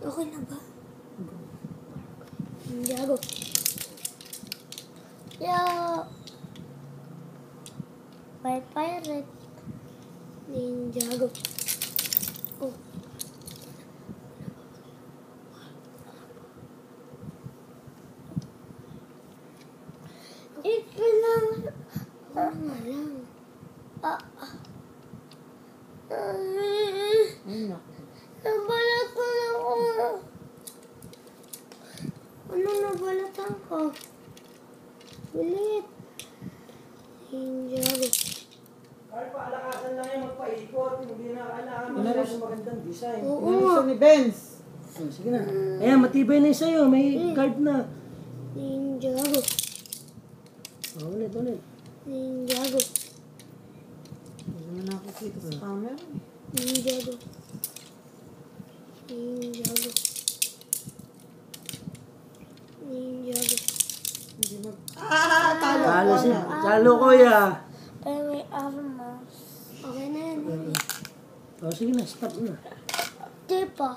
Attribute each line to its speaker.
Speaker 1: Okay na ba? Ninjago. Yo! White pirate. Ninjago. Oh. Ito lang. Ano nga lang? Nabalat ko na ako. Ano nabalatan ko? Bilit. Ninjago.
Speaker 2: Kahit paalakasan lang yung magpaikot, hindi na kailangan magandang design.
Speaker 1: Oo.
Speaker 3: Gusto ni Benz.
Speaker 2: Sige na. Ayan, matibay na yung sa'yo. May guard na.
Speaker 1: Ninjago.
Speaker 2: Ulit.
Speaker 1: Ninjago.
Speaker 3: Hindi mo nakikita sa camera.
Speaker 1: Ninjago. Ninjago. Ninjago.
Speaker 3: Hindi mag...
Speaker 2: Talo siya. Talo ko ya.
Speaker 1: Pero may armas. Okay na yan.
Speaker 2: Sige na, stop na.
Speaker 1: Di pa.